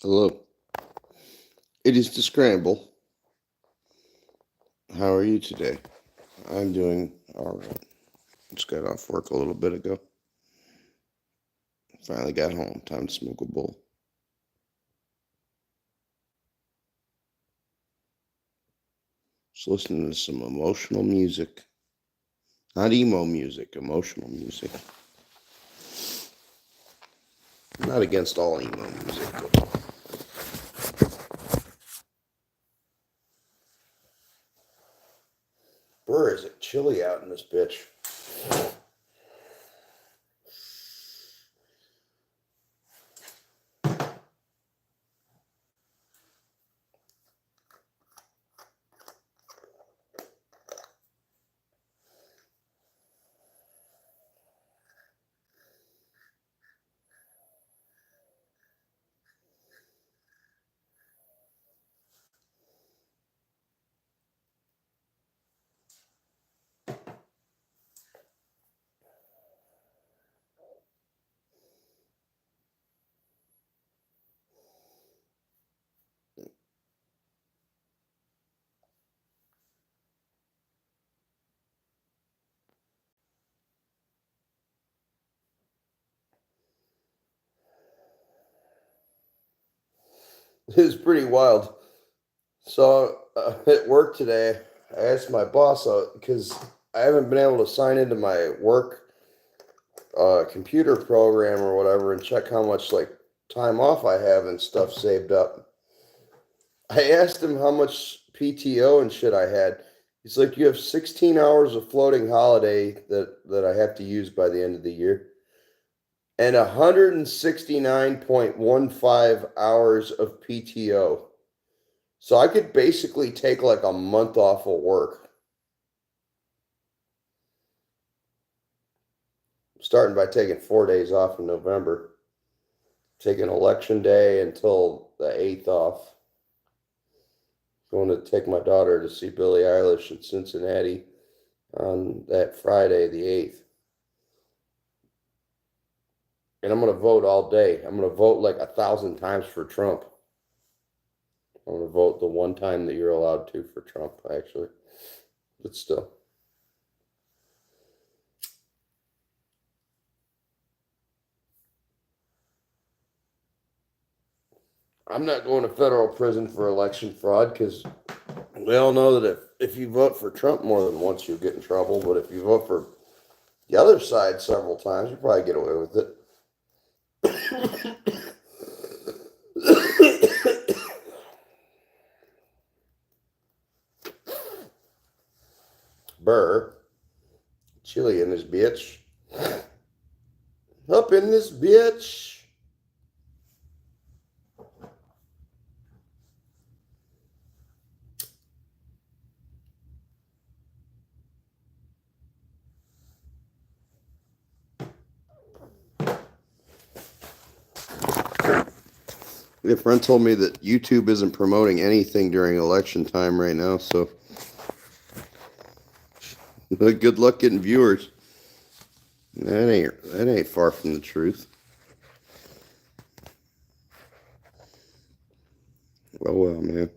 Hello. It is the scramble. How are you today? I'm doing all right. Just got off work a little bit ago. Finally got home. Time to smoke a bowl. Just listening to some emotional music. Not emo music, emotional music. I'm not against all emo music, but brr, is it chilly out in this bitch? It's pretty wild. So at work today, I asked my boss because I haven't been able to sign into my work computer program or whatever and check how much like time off I have and stuff saved up. I asked him how much PTO and shit I had. He's like, you have 16 hours of floating holiday that I have to use by the end of the year, and 169.15 hours of PTO. So I could basically take like a month off of work, starting by taking 4 days off in November, taking election day until the 8th off. Going to take my daughter to see Billie Eilish in Cincinnati on that Friday, the 8th. And I'm going to vote all day. I'm going to vote like 1,000 times for Trump. I'm going to vote the one time that you're allowed to for Trump, actually. But still. I'm not going to federal prison for election fraud because we all know that if you vote for Trump more than once, you'll get in trouble. But if you vote for the other side several times, you probably get away with it. Burr, chili in this bitch. Up in this bitch. A friend told me that YouTube isn't promoting anything during election time right now, so good luck getting viewers. That ain't far from the truth. Oh well, man.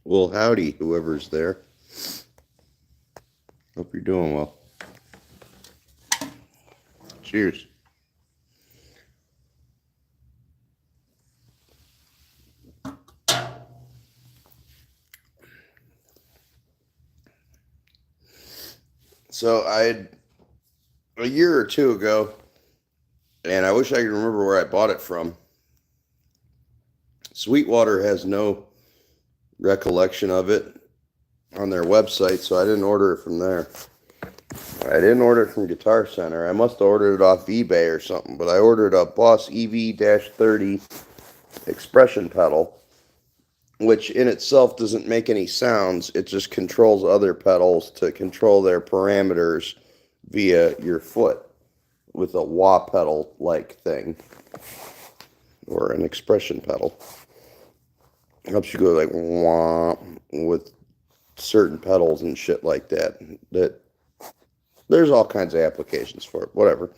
Well, howdy, whoever's there. Hope you're doing well. Cheers. So I had a year or two ago, and I wish I could remember where I bought it from. Sweetwater has no recollection of it on their website, so I didn't order it from there. I didn't order it from Guitar Center. I must have ordered it off eBay or something, but I ordered a Boss EV-30 expression pedal, which in itself doesn't make any sounds. It just controls other pedals to control their parameters via your foot. with a wah pedal like thing, or an expression pedal. It helps you go like wah with certain pedals and shit like that. That there's all kinds of applications for it. Whatever.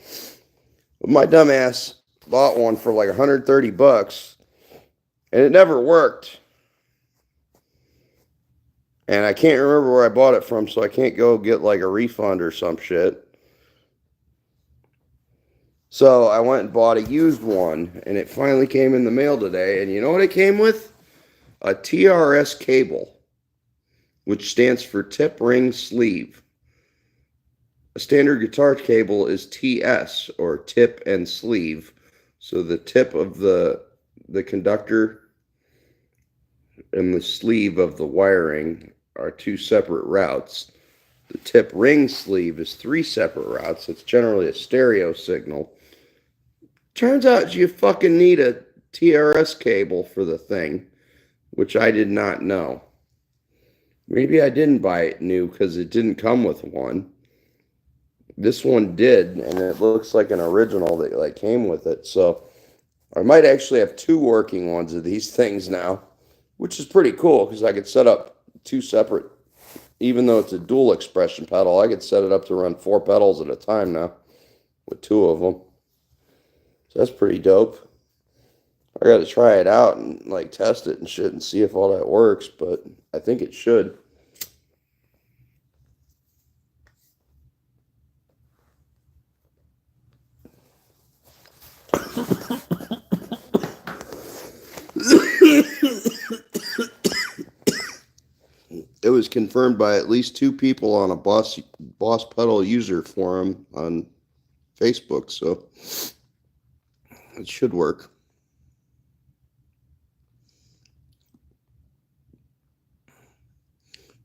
But my dumbass bought one for like $130, and it never worked. And I can't remember where I bought it from, so I can't go get like a refund or some shit. So I went and bought a used one, and it finally came in the mail today. And you know what it came with? A TRS cable, which stands for tip ring sleeve. A standard guitar cable is TS, or tip and sleeve. So the tip of the conductor and the sleeve of the wiring are two separate routes. The tip ring sleeve is three separate routes. It's generally a stereo signal. Turns out you fucking need a TRS cable for the thing, which I did not know. Maybe I didn't buy it new because it didn't come with one. This one did, and it looks like an original that like came with it. So I might actually have two working ones of these things now, which is pretty cool because I could set up two separate, even though it's a dual expression pedal, I could set it up to run 4 pedals at a time now with 2 of them. So that's pretty dope. I got to try it out and like test it and shit and see if all that works, but I think it should. It was confirmed by at least 2 people on a Boss Pedal user forum on Facebook, so it should work.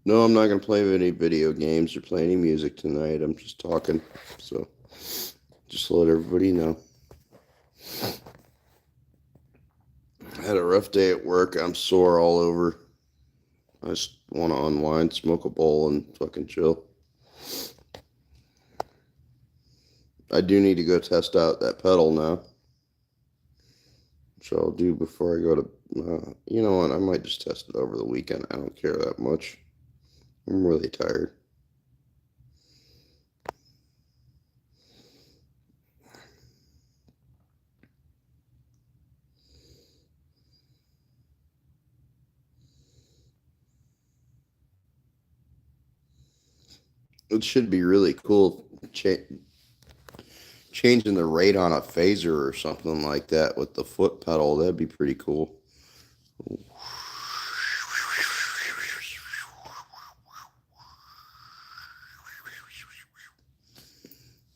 No, I'm not going to play any video games or play any music tonight. I'm just talking, so just to let everybody know. I had a rough day at work. I'm sore all over. I just want to unwind, smoke a bowl, and fucking chill. I do need to go test out that pedal now, which I'll do before I go to, you know what, I might just test it over the weekend. I don't care that much. I'm really tired. It should be really cool changing the rate on a phaser or something like that with the foot pedal. That'd be pretty cool.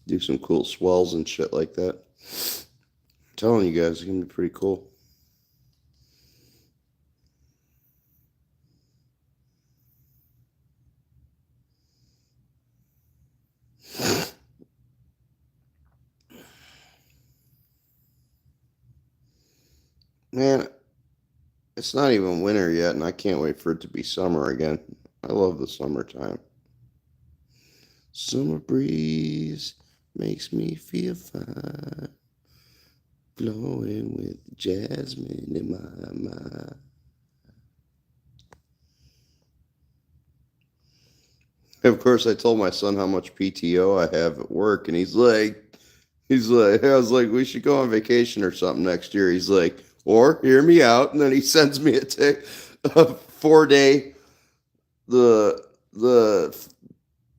Do some cool swells and shit like that. I'm telling you guys, it's gonna be pretty cool. Man, it's not even winter yet, and I can't wait for it to be summer again. I love the summertime. Summer breeze makes me feel fine, blowing with jasmine in my mind. Of course, I told my son how much PTO I have at work, and he's like, I was like, we should go on vacation or something next year. He's like, or hear me out, and then he sends me a 4-day, the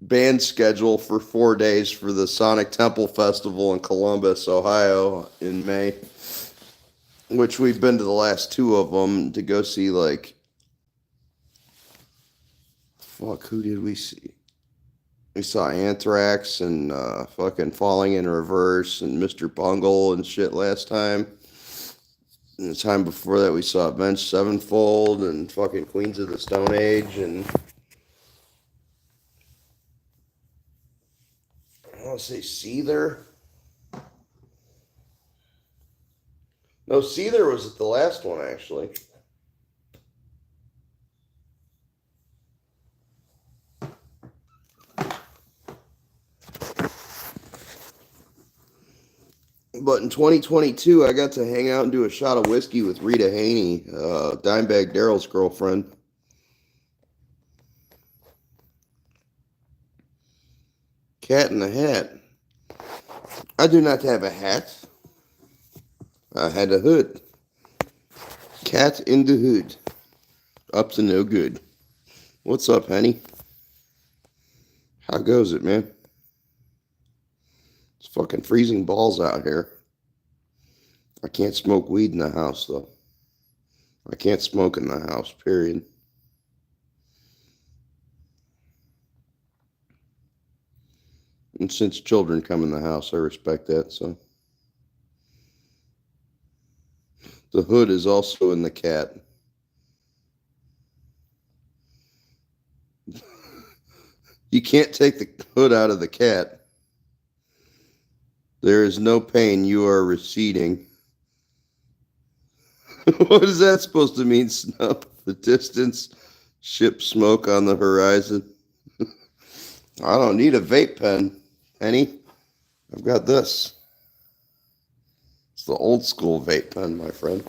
band schedule for 4 days for the Sonic Temple Festival in Columbus, Ohio, in May, which we've been to the last 2 of them to go see. Like, fuck, who did we see? We saw Anthrax and fucking Falling in Reverse and Mr. Bungle and shit last time. And the time before that, we saw Avenged Sevenfold and fucking Queens of the Stone Age and I want to say Seether. No, Seether was at the last one, actually. But in 2022, I got to hang out and do a shot of whiskey with Rita Haney, Dimebag Darrell's girlfriend. Cat in the Hat. I do not have a hat. I had a hood. Cat in the hood. Up to no good. What's up, honey? How goes it, man? It's fucking freezing balls out here. I can't smoke weed in the house, though. I can't smoke in the house, period. And since children come in the house, I respect that, so. The hood is also in the cat. You can't take the hood out of the cat. There is no pain. You are receding. What is that supposed to mean, Snow? The distance, ship smoke on the horizon. I don't need a vape pen, Penny. I've got this. It's the old school vape pen, my friend.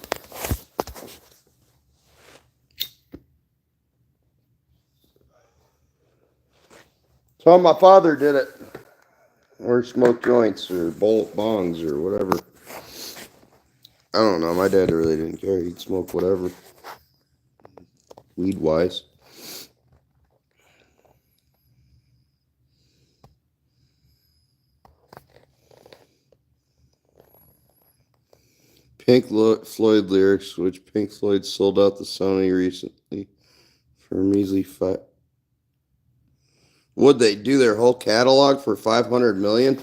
So my father did it. Or smoked joints or bongs or whatever. I don't know. My dad really didn't care. He'd smoke whatever. Weed wise. Pink Floyd lyrics, which Pink Floyd sold out to Sony recently for a measly $5. Would they do their whole catalog for $500 million?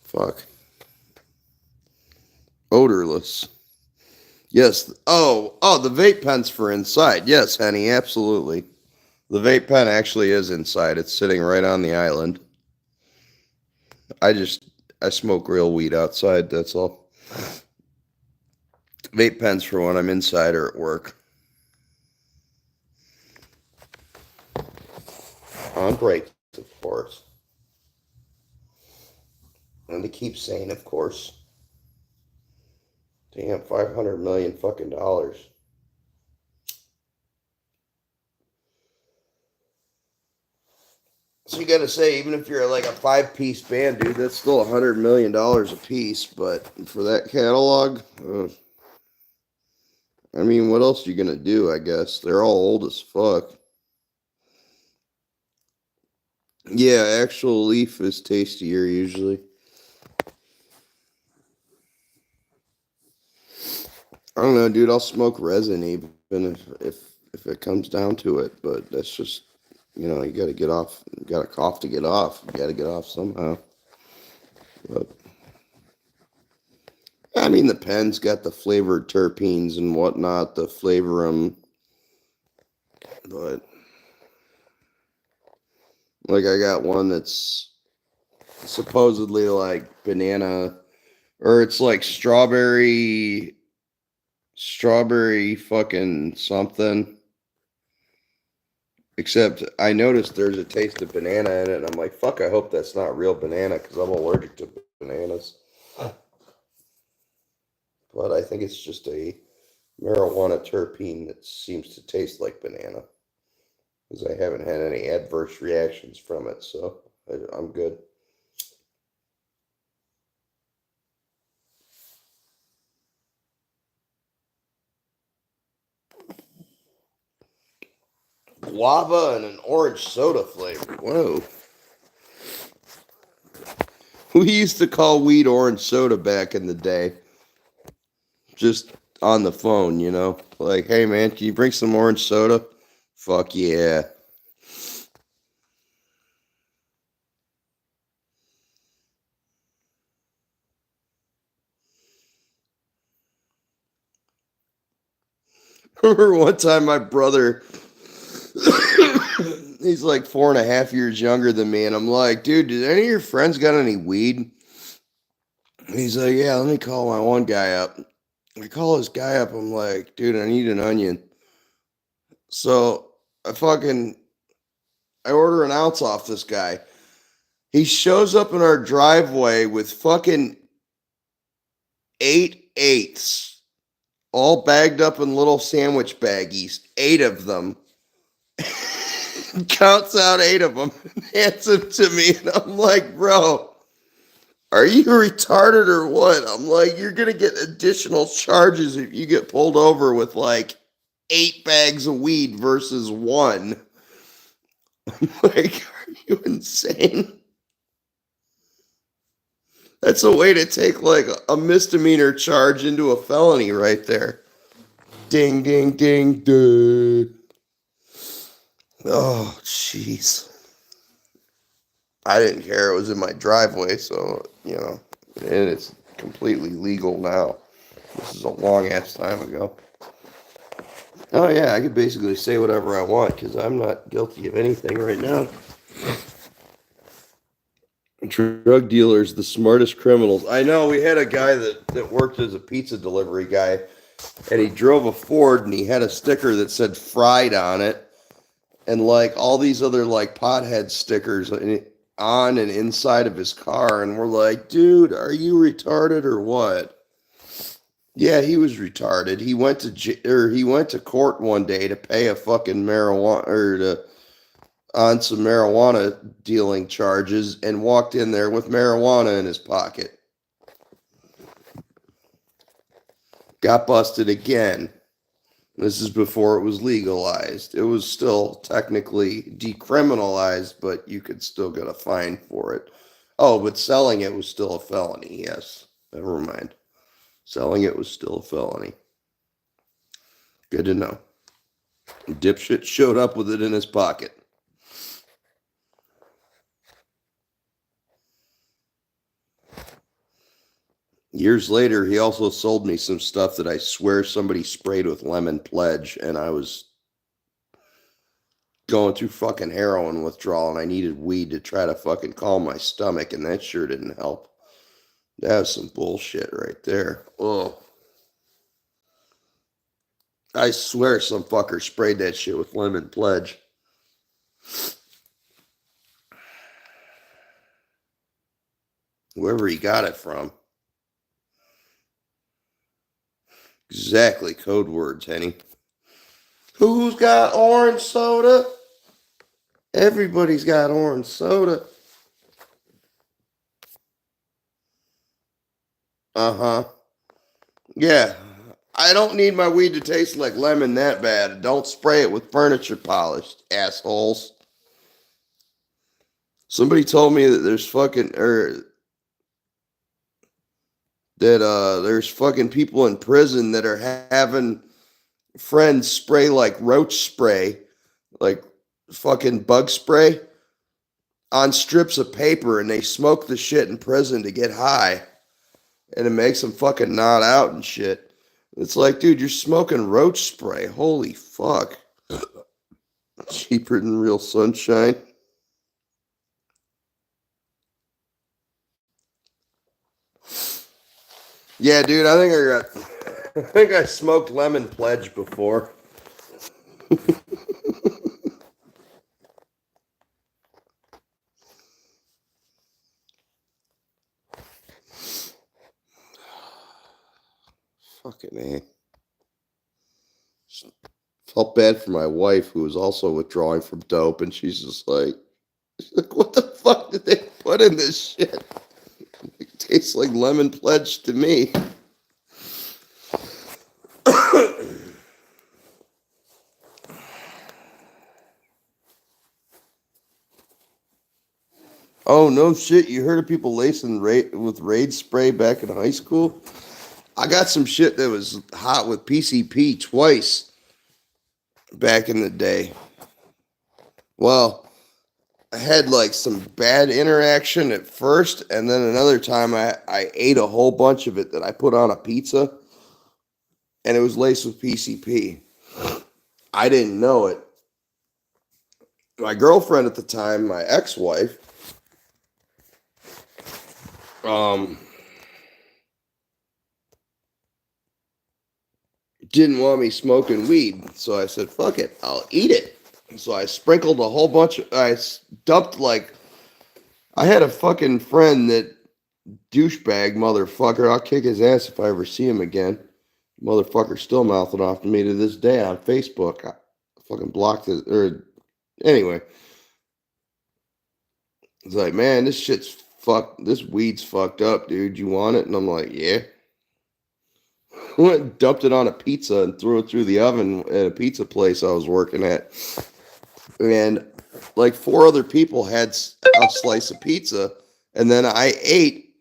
Fuck. Odorless. Yes. Oh, the vape pen's for inside. Yes, honey, absolutely. The vape pen actually is inside. It's sitting right on the island. I smoke real weed outside, that's all. Vape pens for when I'm inside or at work. On break, of course. And to keep sane, of course. Damn, 500 million fucking dollars. So you gotta say, even if you're like a 5-piece band, dude, that's still $100 million a piece. But for that catalog, I mean, what else are you gonna do? I guess they're all old as fuck. Yeah, actual leaf is tastier usually. I don't know, dude. I'll smoke resin even if it comes down to it. But that's just, you gotta get off. You gotta cough to get off. You gotta get off somehow. But I mean, the pen's got the flavored terpenes and whatnot to flavor them. But like, I got one that's supposedly like banana, or it's like strawberry fucking something. Except I noticed there's a taste of banana in it, and I'm like, fuck, I hope that's not real banana because I'm allergic to bananas. But I think it's just a marijuana terpene that seems to taste like banana because I haven't had any adverse reactions from it, so I'm good. Guava and an orange soda flavor. Whoa. We used to call weed orange soda back in the day. Just on the phone, Like, hey man, can you bring some orange soda? Fuck yeah. Remember one time my brother, he's like 4.5 years younger than me, and I'm like, dude, did any of your friends got any weed? And he's like, yeah, let me call my one guy up. I call this guy up, I'm like, dude, I need an onion. So I order an ounce off this guy. He shows up in our driveway with fucking 8/8s, all bagged up in little sandwich baggies, 8 of them. Counts out 8 of them, hands them to me, and I'm like, bro, are you retarded or what? I'm like, you're gonna get additional charges if you get pulled over with like 8 bags of weed versus 1. I'm like, are you insane? That's a way to take like a misdemeanor charge into a felony right there. Ding, ding, ding, dude. Oh, jeez. I didn't care. It was in my driveway, so, and it's completely legal now. This is a long ass time ago. Oh, yeah, I could basically say whatever I want because I'm not guilty of anything right now. Drug dealers, the smartest criminals. I know, we had a guy that worked as a pizza delivery guy, and he drove a Ford, and he had a sticker that said fried on it, and like all these other like pothead stickers on and inside of his car, and we're like, dude, are you retarded or what? Yeah, he was retarded. He went to court one day to pay a fucking marijuana on some marijuana dealing charges and walked in there with marijuana in his pocket. Got busted again. This is before it was legalized. It was still technically decriminalized, but you could still get a fine for it. Oh, but selling it was still a felony. Yes. Never mind. Selling it was still a felony. Good to know. Dipshit showed up with it in his pocket. Years later, he also sold me some stuff that I swear somebody sprayed with lemon pledge, and I was going through fucking heroin withdrawal, and I needed weed to try to fucking calm my stomach, and that sure didn't help. That was some bullshit right there. Oh. I swear some fucker sprayed that shit with lemon pledge. Whoever he got it from. Exactly, code words, Henny. Who's got orange soda? Everybody's got orange soda. Uh-huh. Yeah. I don't need my weed to taste like lemon that bad. Don't spray it with furniture polish, assholes. Somebody told me that there's fucking people in prison that are having friends spray like roach spray, like fucking bug spray on strips of paper, and they smoke the shit in prison to get high, and it makes them fucking nod out and shit. It's like, dude, you're smoking roach spray. Holy fuck. Cheaper than real sunshine. Yeah, dude, I think I smoked lemon pledge before. Fucking A. Felt bad for my wife, who was also withdrawing from dope, and she's like, what the fuck did they put in this shit? It tastes like lemon pledge to me. Oh, no shit. You heard of people lacing with Raid spray back in high school? I got some shit that was hot with PCP twice back in the day. Well, I had like some bad interaction at first, and then another time I ate a whole bunch of it that I put on a pizza, and it was laced with PCP. I didn't know it. My girlfriend at the time, my ex-wife, didn't want me smoking weed, so I said, fuck it, I'll eat it. So I sprinkled a whole bunch I dumped like, I had a fucking friend that douchebag motherfucker. I'll kick his ass if I ever see him again. Motherfucker still mouthing off to me to this day on Facebook. I fucking blocked it. Or anyway, it's like, man, this shit's fucked. This weed's fucked up, dude. You want it? And I'm like, yeah. Went and dumped it on a pizza and threw it through the oven at a pizza place I was working at. And like 4 other people had a slice of pizza. And then I ate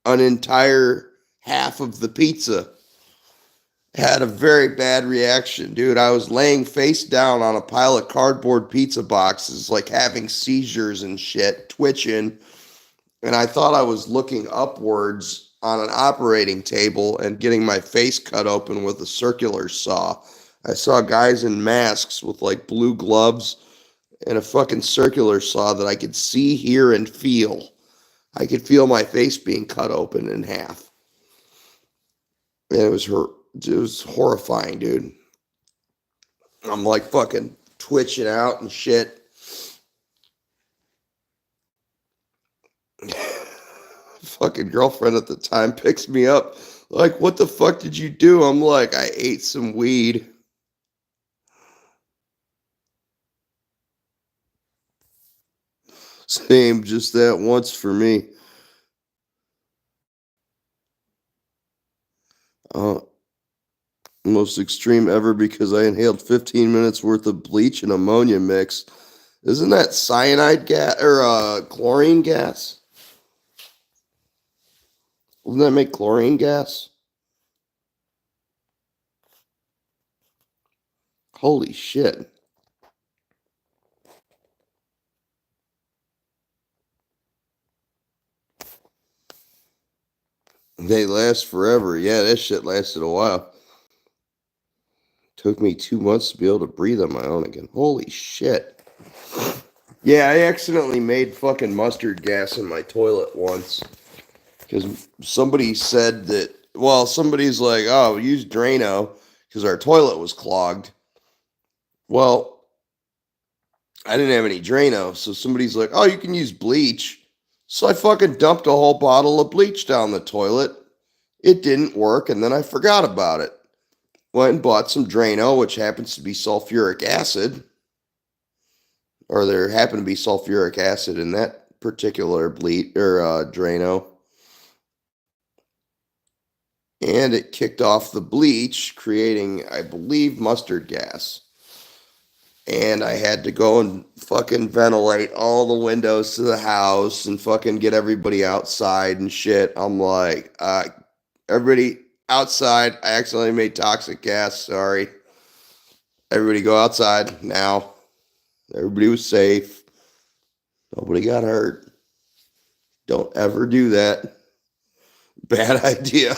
an entire half of the pizza. Had a very bad reaction, dude. I was laying face down on a pile of cardboard pizza boxes, like having seizures and shit, twitching. And I thought I was looking upwards on an operating table and getting my face cut open with a circular saw. I saw guys in masks with like blue gloves and a fucking circular saw that I could see, hear, and feel. I could feel my face being cut open in half. And it was horrifying, dude. I'm like fucking twitching out and shit. Fucking girlfriend at the time picks me up. Like, what the fuck did you do? I'm like, I ate some weed. Same, just that once for me. Most extreme ever because I inhaled 15 minutes worth of bleach and ammonia mix. Isn't that cyanide gas or chlorine gas? Doesn't that make chlorine gas? Holy shit. They last forever. Yeah, that shit lasted a while. Took me 2 months to be able to breathe on my own again. Holy shit. Yeah, I accidentally made fucking mustard gas in my toilet once. Because somebody said that, well, somebody's like, oh, use Drano because our toilet was clogged. Well, I didn't have any Drano, so somebody's like, oh, you can use bleach. So I fucking dumped a whole bottle of bleach down the toilet. It didn't work, and then I forgot about it. Went and bought some Drano, which happens to be sulfuric acid. Or there happened to be sulfuric acid in that particular bleach or Drano. And it kicked off the bleach, creating, I believe, mustard gas. And I had to go and fucking ventilate all the windows to the house and fucking get everybody outside and shit. I'm like, everybody outside. I accidentally made toxic gas. Sorry. Everybody go outside now. Everybody was safe. Nobody got hurt. Don't ever do that. Bad idea.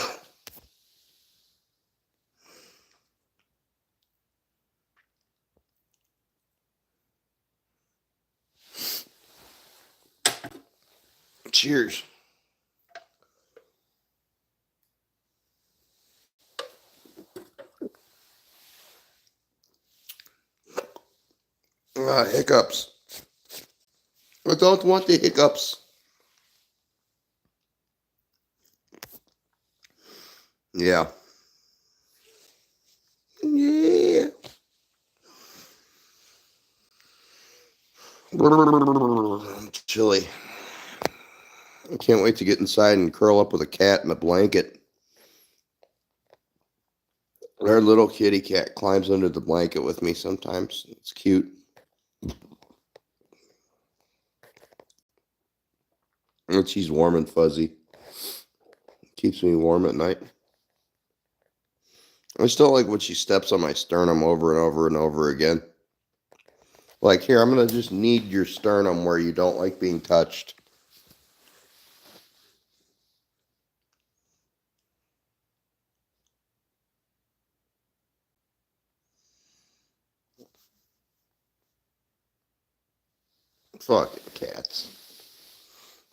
Cheers. Hiccups. I don't want the hiccups. Yeah. Yeah. Chilly. I can't wait to get inside and curl up with a cat in a blanket. Our little kitty cat climbs under the blanket with me sometimes. It's cute. And she's warm and fuzzy. Keeps me warm at night. I still like when she steps on my sternum over and over and over again. Like, here, I'm going to just knead your sternum where you don't like being touched. Fucking cats.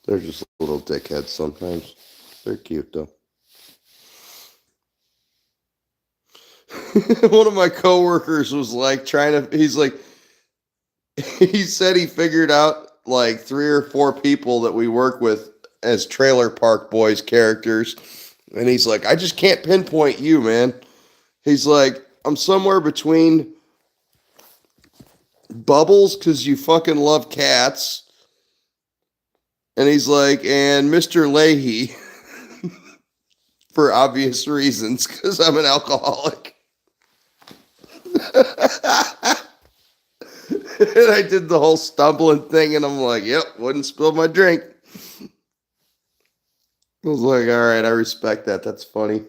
They're just little dickheads sometimes. They're cute, though. One of my coworkers was like he said he figured out like 3 or 4 people that we work with as Trailer Park Boys characters. And he's like, I just can't pinpoint you, man. He's like, I'm somewhere between Bubbles because you fucking love cats. And he's like, and Mr. Leahy for obvious reasons because I'm an alcoholic. And I did the whole stumbling thing, and I'm like, yep, wouldn't spill my drink. I was like, all right, I respect that. That's funny.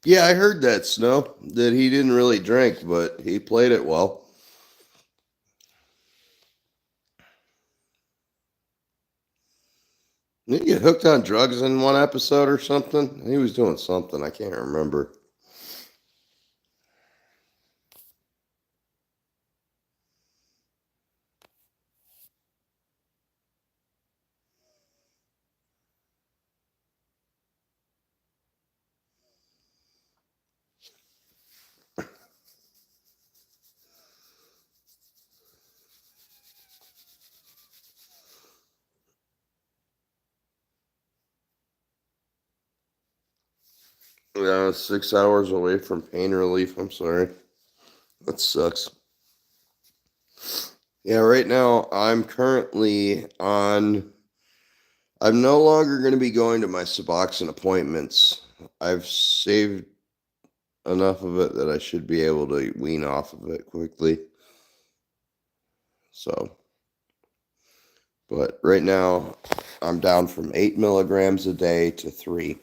Yeah, I heard that, Snow, that he didn't really drink, but he played it well. Didn't he get hooked on drugs in one episode or something? He was doing something. I can't remember. Yeah, 6 hours away from pain relief. I'm sorry. That sucks. Yeah, right now I'm currently on. I'm no longer going to be going to my Suboxone appointments. I've saved enough of it that I should be able to wean off of it quickly. So, but right now I'm down from 8 milligrams a day to 3.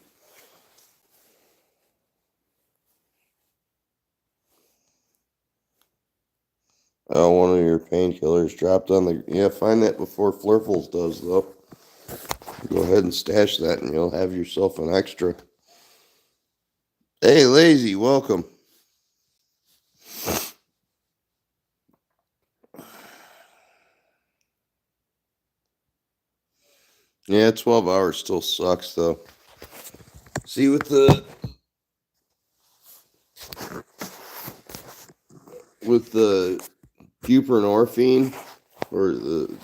Oh, one of your painkillers dropped on the. Yeah, find that before Flurfles does, though. Go ahead and stash that, and you'll have yourself an extra. Hey, Lazy, welcome. Yeah, 12 hours still sucks, though. See, with the buprenorphine or the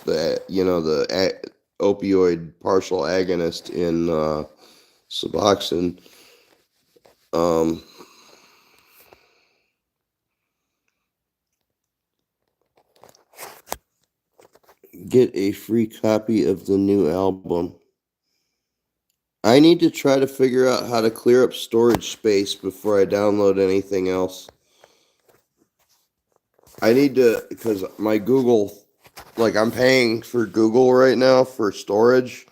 opioid partial agonist in Suboxone, um, get a free copy of the new album. I need to try to figure out how to clear up storage space before I download anything else. I need to, because my Google, like I'm paying for Google right now for storage,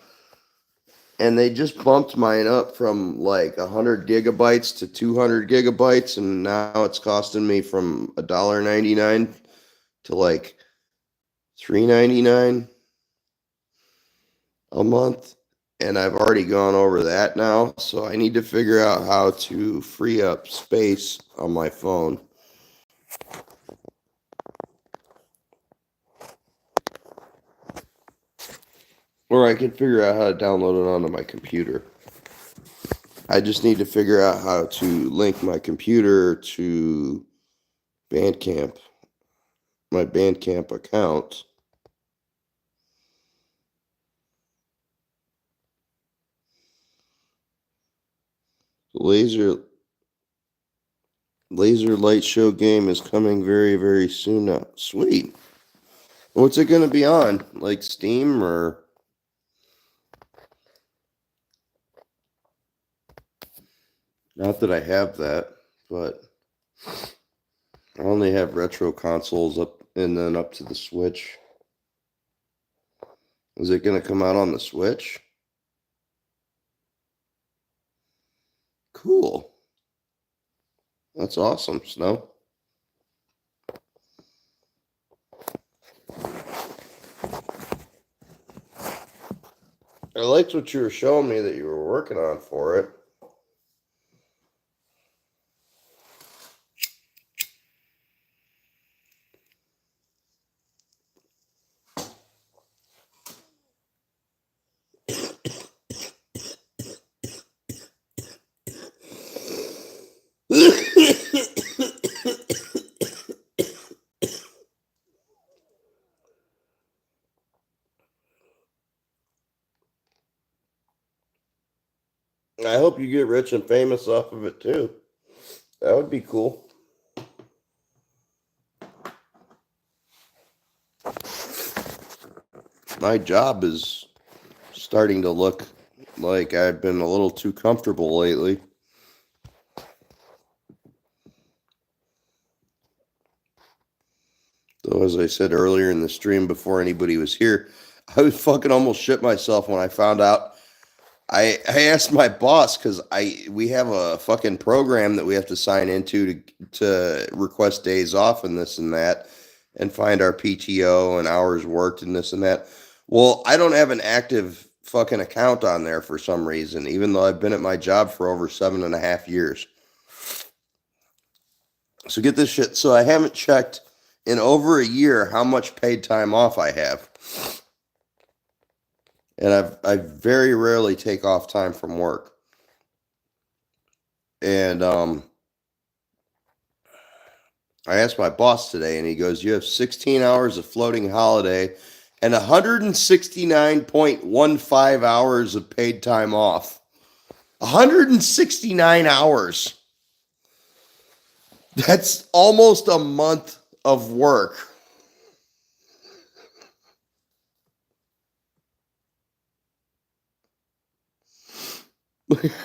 and they just bumped mine up from like 100 gigabytes to 200 gigabytes, and now it's costing me from $1.99 to like $3.99 a month. And I've already gone over that now, so I need to figure out how to free up space on my phone. Or I can figure out how to download it onto my computer. I just need to figure out how to link my computer to Bandcamp, my Bandcamp account. Laser Light Show game is coming very, very soon now. Sweet. What's it going to be on? Like Steam or? Not that I have that, but I only have retro consoles up and then up to the Switch. Is it going to come out on the Switch? Cool. That's awesome, Snow. I liked what you were showing me that you were working on for it. I hope you get rich and famous off of it too. That would be cool. My job is starting to look like I've been a little too comfortable lately. So as I said earlier in the stream before anybody was here, I was fucking almost shit myself when I found out. I asked my boss because we have a fucking program that we have to sign into to request days off and this and that and find our PTO and hours worked and this and that. Well, I don't have an active fucking account on there for some reason, even though I've been at my job for over 7.5 years. So get this shit. So I haven't checked in over a year how much paid time off I have. And I very rarely take off time from work. And I asked my boss today, and he goes, "You have 16 hours of floating holiday and 169.15 hours of paid time off." 169 hours. That's almost a month of work.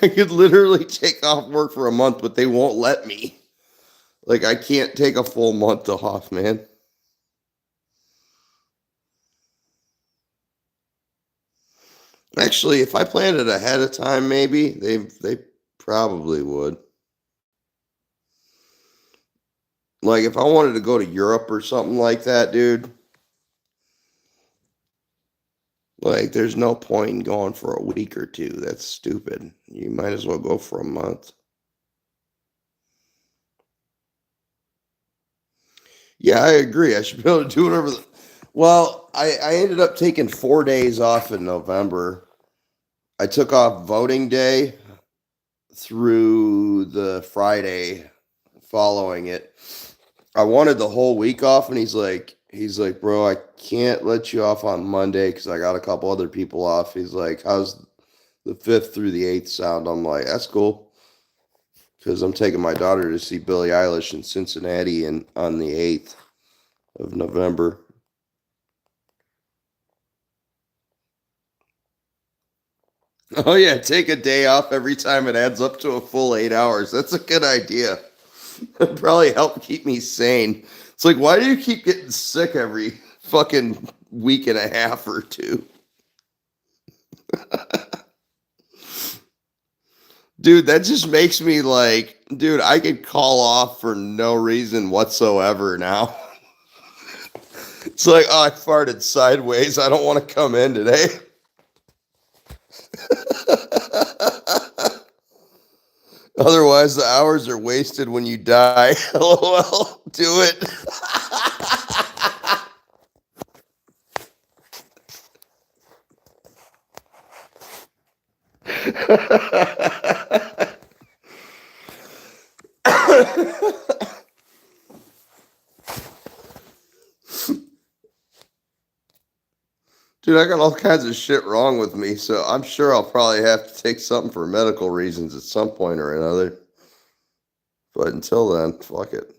I could literally take off work for a month, but they won't let me. Like, I can't take a full month off, man. Actually, if I planned it ahead of time, maybe they probably would. Like, if I wanted to go to Europe or something like that, dude, like, there's no point in going for a week or two. That's stupid. You might as well go for a month. Yeah, I agree. I should be able to do whatever. Well, I ended up taking 4 days off in November. I took off voting day through the Friday following it. I wanted the whole week off, and he's like, bro, I can't let you off on Monday because I got a couple other people off. He's like, how's the 5th through the 8th sound? I'm like, that's cool, because I'm taking my daughter to see Billie Eilish in Cincinnati and on the 8th of November. Oh yeah, take a day off every time it adds up to a full 8 hours. That's a good idea. It'd probably help keep me sane. It's like, why do you keep getting sick every fucking week and a half or two? Dude, that just makes me like, dude, I could call off for no reason whatsoever now. It's like, oh, I farted sideways. I don't want to come in today. Otherwise, the hours are wasted when you die. LOL, do it. Dude, I got all kinds of shit wrong with me, so I'm sure I'll probably have to take something for medical reasons at some point or another. But until then, fuck it.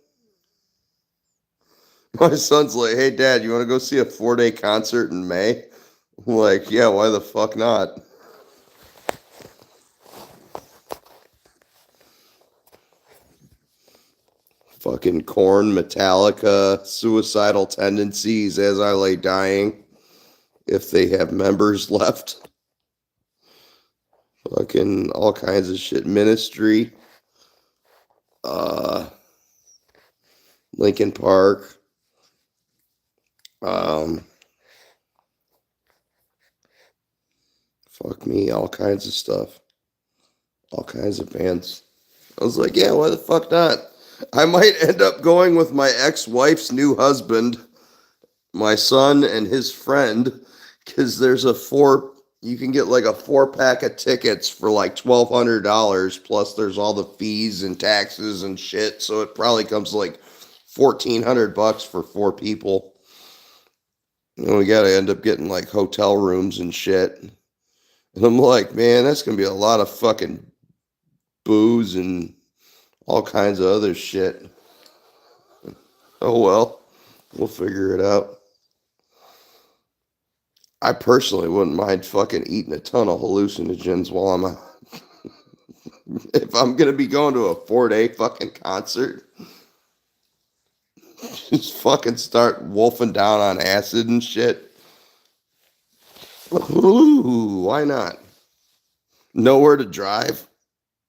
My son's like, hey, Dad, you want to go see a 4-day concert in May? I'm like, yeah, why the fuck not? Fucking Korn, Metallica, Suicidal Tendencies, As I Lay Dying, if they have members left. Fucking all kinds of shit. Ministry, Linkin Park, um, Fuck me, all kinds of stuff, all kinds of bands. I was like, yeah, why the fuck not? I might end up going with my ex-wife's new husband, my son, and his friend, because there's a you can get like a 4 pack of tickets for like $1,200, plus there's all the fees and taxes and shit, so it probably comes to like $1,400 for 4 people. We gotta end up getting like hotel rooms and shit. And I'm like, man, that's gonna be a lot of fucking booze and all kinds of other shit. Oh well, we'll figure it out. I personally wouldn't mind fucking eating a ton of hallucinogens while I'm if I'm gonna be going to a 4 day fucking concert. Just fucking start wolfing down on acid and shit. Ooh, why not? Nowhere to drive?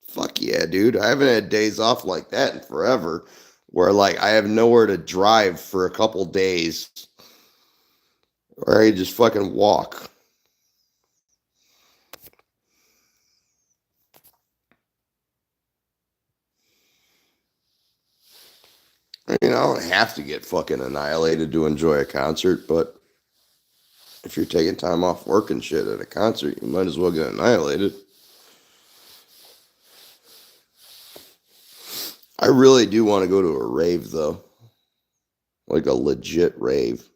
Fuck yeah, dude. I haven't had days off like that in forever. Where like I have nowhere to drive for a couple days. Or I just fucking walk. I mean, I don't have to get fucking annihilated to enjoy a concert, but if you're taking time off work and shit at a concert, you might as well get annihilated. I really do want to go to a rave, though. Like a legit rave.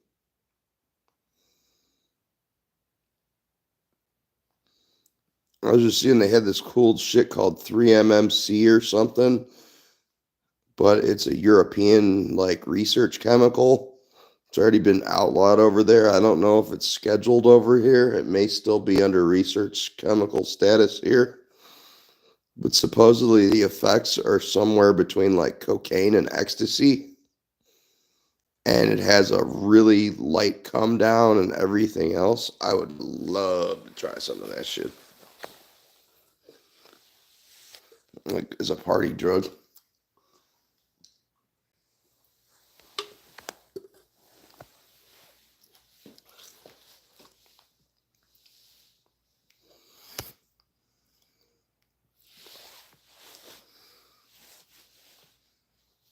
I was just seeing they had this cool shit called 3-MMC or something, but it's a European, like, research chemical. It's already been outlawed over there. I don't know if it's scheduled over here. It may still be under research chemical status here. But supposedly the effects are somewhere between like cocaine and ecstasy. And it has a really light come down and everything else. I would love to try some of that shit. Like as a party drug.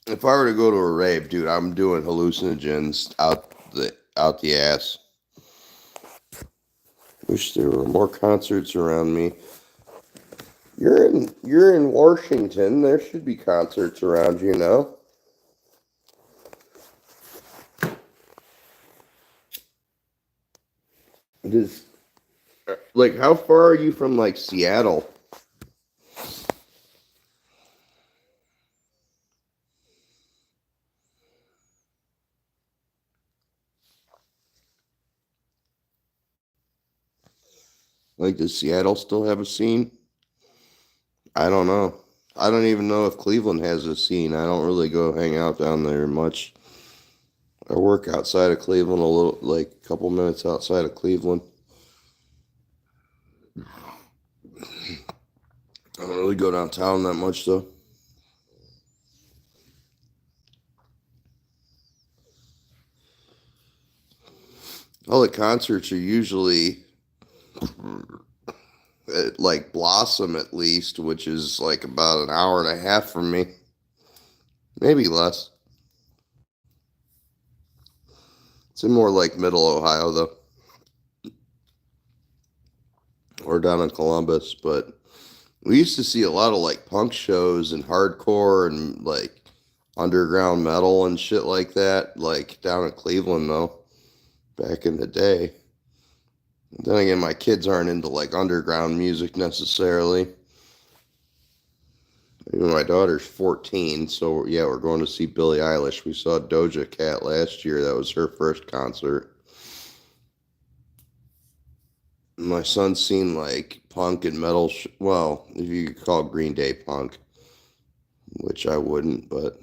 If I were to go to a rave, dude, I'm doing hallucinogens out the ass. Wish there were more concerts around me. You're in Washington. There should be concerts around you, know? Does like how far are you from like Seattle? Like does Seattle still have a scene? I don't know. I don't even know if Cleveland has a scene. I don't really go hang out down there much. I work outside of Cleveland a little, like a couple minutes outside of Cleveland. I don't really go downtown that much though. All the concerts are usually at like Blossom at least, which is like about an hour and a half from me. Maybe less. It's in more like middle Ohio though, or down in Columbus. But we used to see a lot of like punk shows and hardcore and like underground metal and shit like that, like down in Cleveland though, back in the day. Then again, my kids aren't into like underground music necessarily. Even my daughter's 14, so yeah, we're going to see Billie Eilish. We saw Doja Cat last year. That was her first concert. My son's seen like punk and metal. Well, if you could call Green Day punk, which I wouldn't, but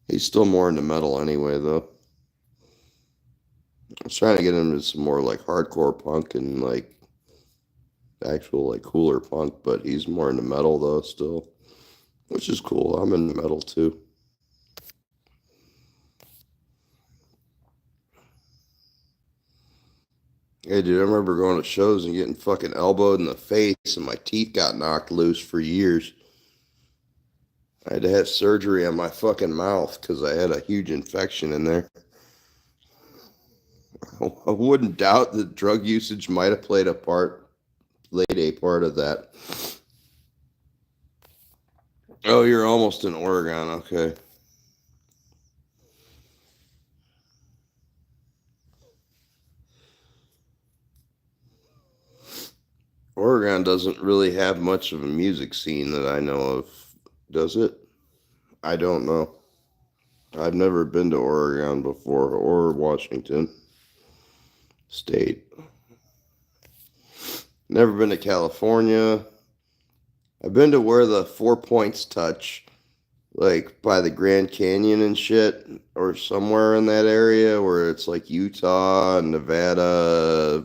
he's still more into metal anyway, though. I was trying to get him into some more like hardcore punk and like actual like cooler punk, but he's more into metal though still, which is cool. I'm into metal too. Hey, dude, I remember going to shows and getting fucking elbowed in the face, and my teeth got knocked loose for years. I had to have surgery on my fucking mouth because I had a huge infection in there. I wouldn't doubt that drug usage might have played a part of that. Oh, you're almost in Oregon. Okay. Oregon doesn't really have much of a music scene that I know of, does it? I don't know. I've never been to Oregon before or Washington State. Never been to California. I've been to where the 4 points touch, like by the Grand Canyon and shit, or somewhere in that area where it's like Utah, Nevada,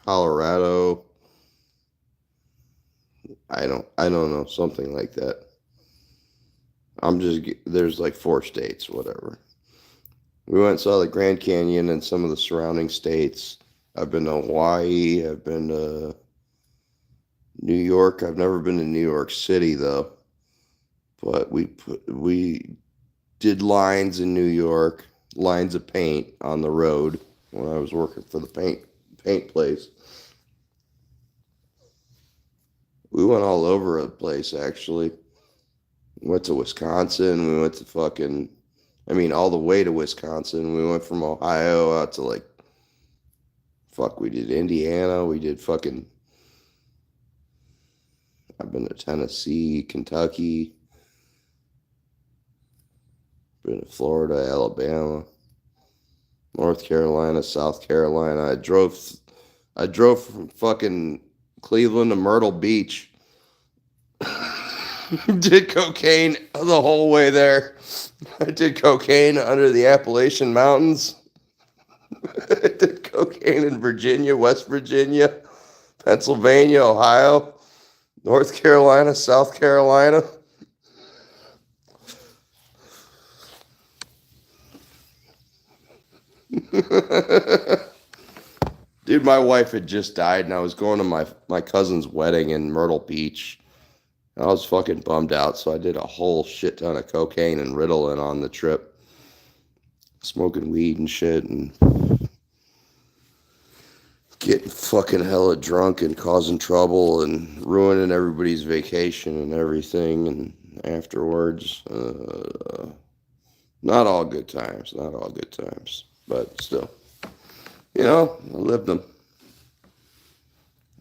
Colorado. I don't know, something like that. There's like 4 states, whatever. We went and saw the Grand Canyon and some of the surrounding states. I've been to Hawaii. I've been to New York. I've never been to New York City though. But we did lines in New York, lines of paint on the road when I was working for the paint place. We went all over the place actually. We went to Wisconsin. We went to all the way to Wisconsin. We went from Ohio out to like, fuck, we did Indiana. We did fucking, I've been to Tennessee, Kentucky, been to Florida, Alabama, North Carolina, South Carolina. I drove from fucking Cleveland to Myrtle Beach. Did cocaine the whole way there. I did cocaine under the Appalachian Mountains. I did cocaine in Virginia, West Virginia, Pennsylvania, Ohio, North Carolina, South Carolina. Dude, my wife had just died, and I was going to my cousin's wedding in Myrtle Beach. I was fucking bummed out, so I did a whole shit ton of cocaine and Ritalin on the trip, smoking weed and shit, and getting fucking hella drunk and causing trouble and ruining everybody's vacation and everything. And afterwards, not all good times, not all good times, but still, I lived them.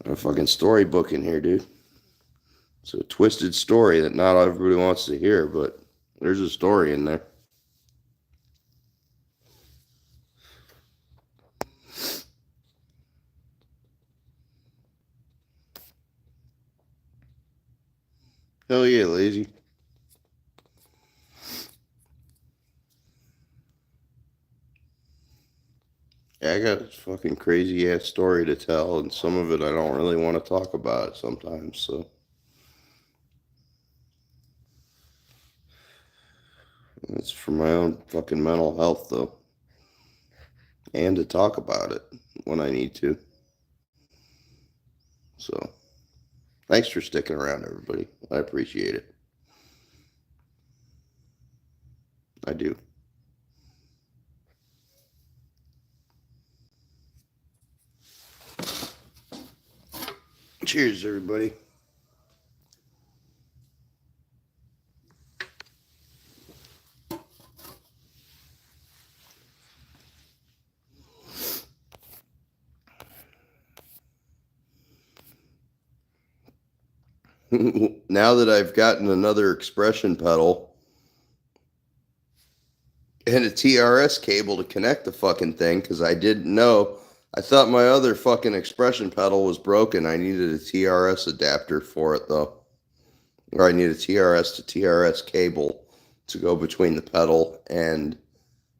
A fucking storybook in here, dude. It's a twisted story that not everybody wants to hear, but there's a story in there. Hell yeah, lazy. Yeah, I got a fucking crazy ass story to tell, and some of it I don't really want to talk about sometimes. So it's for my own fucking mental health, though, and to talk about it when I need to. So thanks for sticking around, everybody. I appreciate it. I do. Cheers, everybody. Now that I've gotten another expression pedal and a TRS cable to connect the fucking thing, because I didn't know. I thought my other fucking expression pedal was broken. I needed a TRS adapter for it, though. Or I need a TRS to TRS cable to go between the pedal and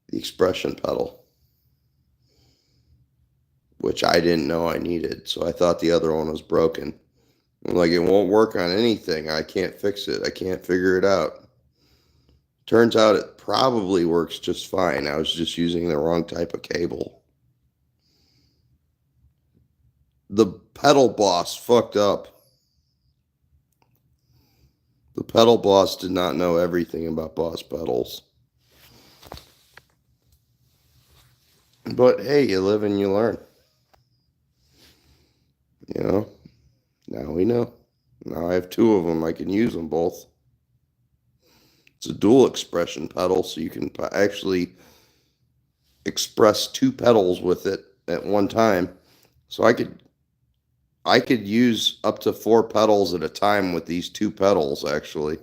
the expression pedal, which I didn't know I needed. So I thought the other one was broken. I'm like, it won't work on anything. I can't fix it. I can't figure it out. Turns out it probably works just fine. I was just using the wrong type of cable. the pedal boss fucked up. The pedal boss did not know everything about Boss pedals. But hey, you live and you learn. You know, now we know. Now I have two of them. I can use them both. It's a dual expression pedal, so you can actually express two pedals with it at one time. So I could use up to 4 pedals at a time with these 2 pedals, actually.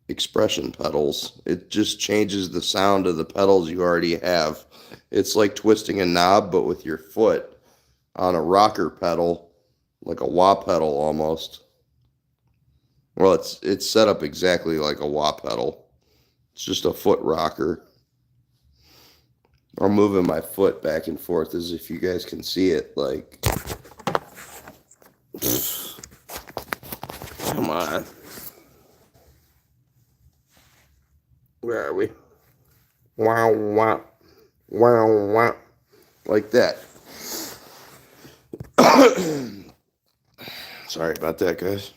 Expression pedals. It just changes the sound of the pedals you already have. It's like twisting a knob, but with your foot on a rocker pedal, like a wah pedal almost. Well, it's set up exactly like a wah pedal. It's just a foot rocker. I'm moving my foot back and forth as if you guys can see it. Like, come on. Where are we? Wow, wow, wow, wow. Like that. Sorry about that, guys.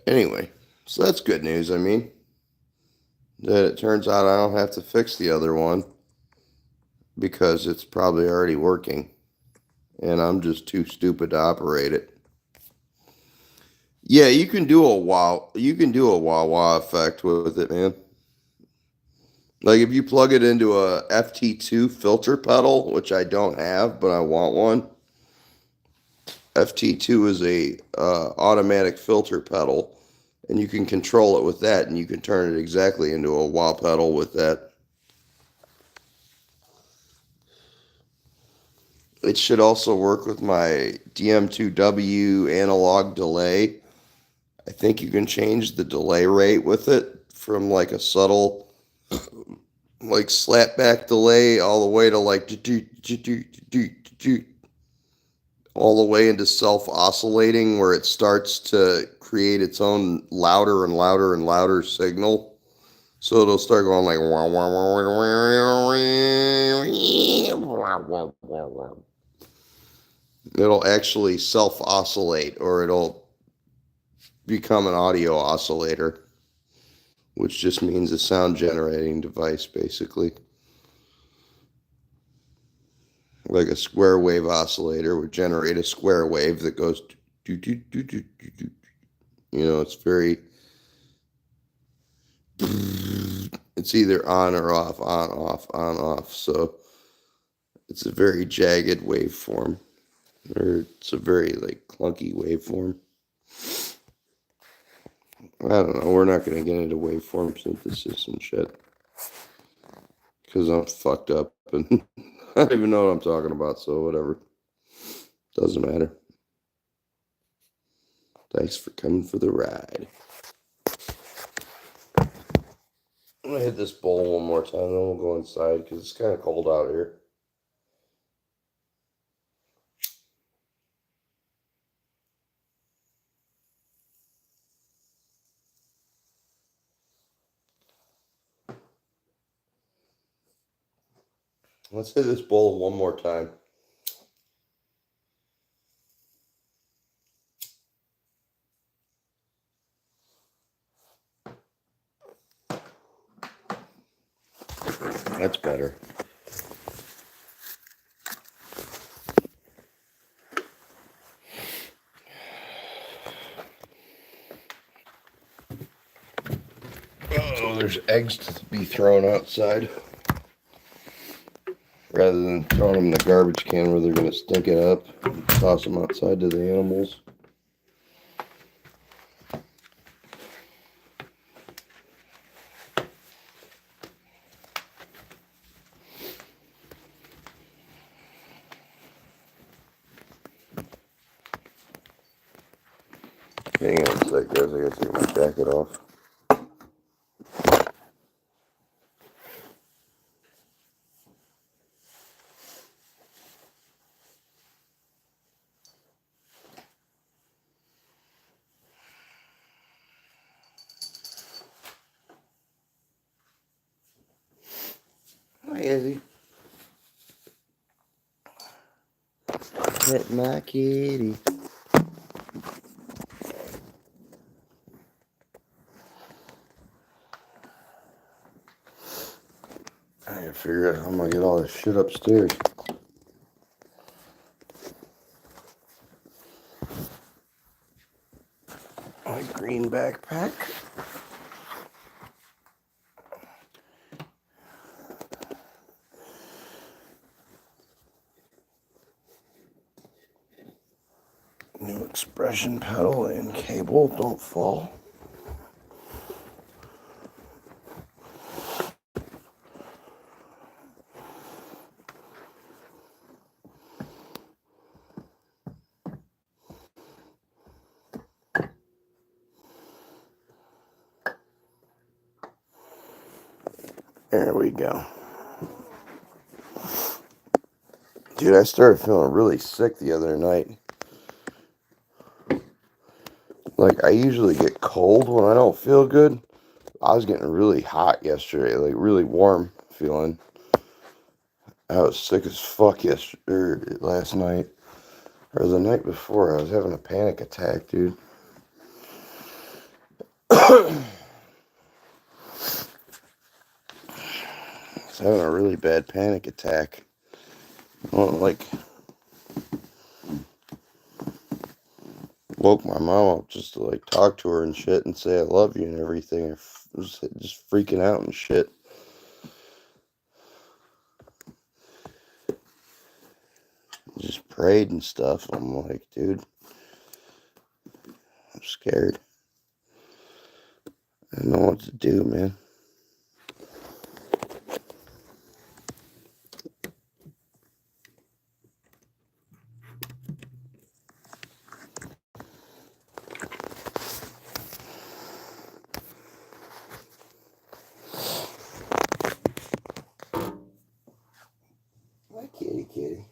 Anyway, so that's good news. I mean, that it turns out I don't have to fix the other one because it's probably already working and I'm just too stupid to operate it. Yeah, you can do a wah wah effect with it, man. Like if you plug it into a FT2 filter pedal, which I don't have, but I want one. FT2 is a automatic filter pedal, and you can control it with that, and you can turn it exactly into a wah pedal with that. It should also work with my DM2W analog delay. I think you can change the delay rate with it from like a subtle, like slapback delay all the way to like all the way into self-oscillating where it starts to create its own louder and louder and louder signal. So it'll start going like it'll actually self-oscillate or it'll become an audio oscillator, which just means a sound generating device basically. Like a square wave oscillator would generate a square wave that goes do do do do do do. You know, it's very it's either on or off, on off, on off. So it's a very jagged waveform, or it's a very like clunky waveform. I don't know. We're not going to get into waveform synthesis and shit because I'm fucked up and I don't even know what I'm talking about. So whatever, doesn't matter. Thanks for coming for the ride. I'm gonna hit this bowl one more time, then we'll go inside because it's kind of cold out here. Let's hit this bowl one more time. That's better. Oh, there's eggs to be thrown outside rather than throwing them in the garbage can where they're going to stink it up and toss them outside to the animals. Hang on a sec, guys. I gotta take my jacket off. Hi, Izzy. Pet my kitty. I gotta figure out how I'm gonna get all this shit upstairs. My green backpack. New expression pedal and cable, don't fall. There we go. Dude, I started feeling really sick the other night. Like, I usually get cold when I don't feel good. I was getting really hot yesterday, like really warm feeling. I was sick as fuck last night. Or the night before, I was having a panic attack, dude. I was having a really bad panic attack. Like, woke my mom up just to like talk to her and shit and say I love you and everything. I was just freaking out and shit. Just prayed and stuff. I'm like, dude, I'm scared. I don't know what to do, man. My kitty.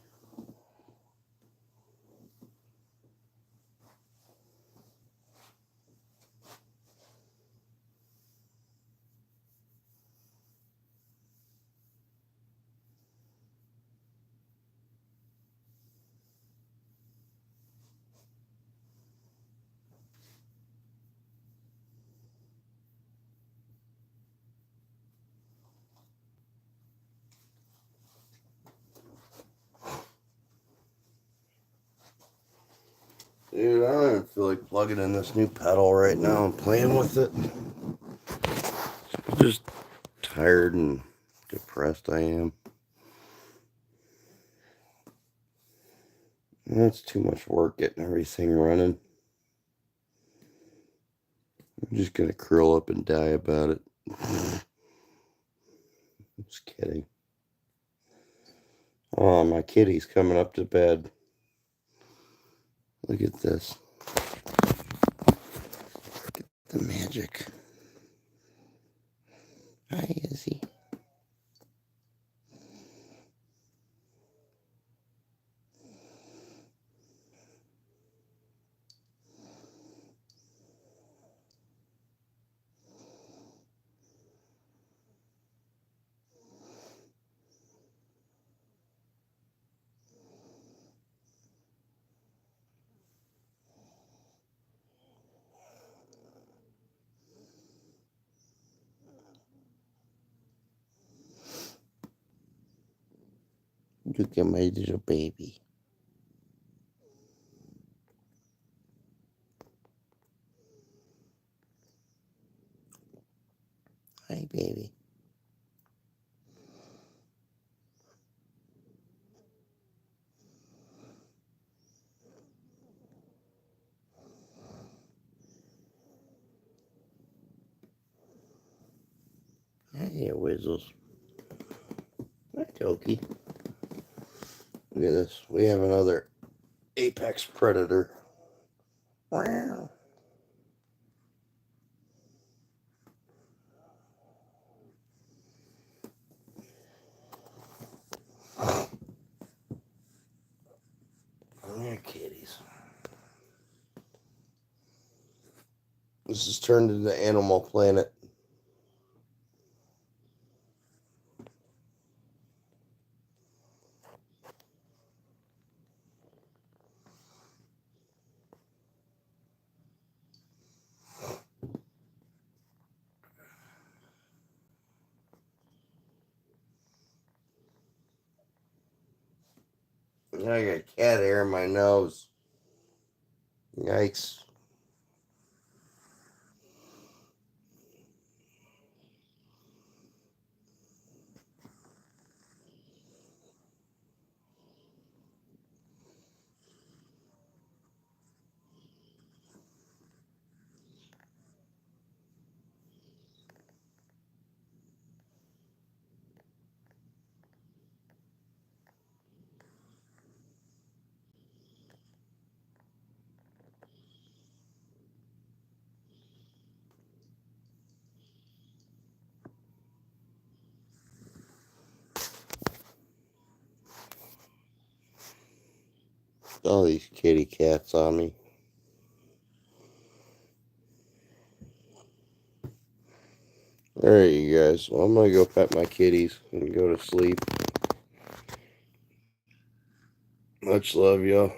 Dude, I don't even feel like plugging in this new pedal right now and playing with it. Just tired and depressed I am. And it's too much work getting everything running. I'm just gonna curl up and die about it. Just kidding. Oh, my kitty's coming up to bed. Look at this. Look at the magic. Hi, Izzy. Look at my little baby. Hi, baby. Hi there, Wizzles. Hi, Toki. Look at this. We have another apex predator. Wow. They're kitties. This has turned into Animal Planet. I got cat hair in my nose. Yikes. All these kitty cats on me. Alright, you guys. Well, I'm going to go pet my kitties and go to sleep. Much love, y'all.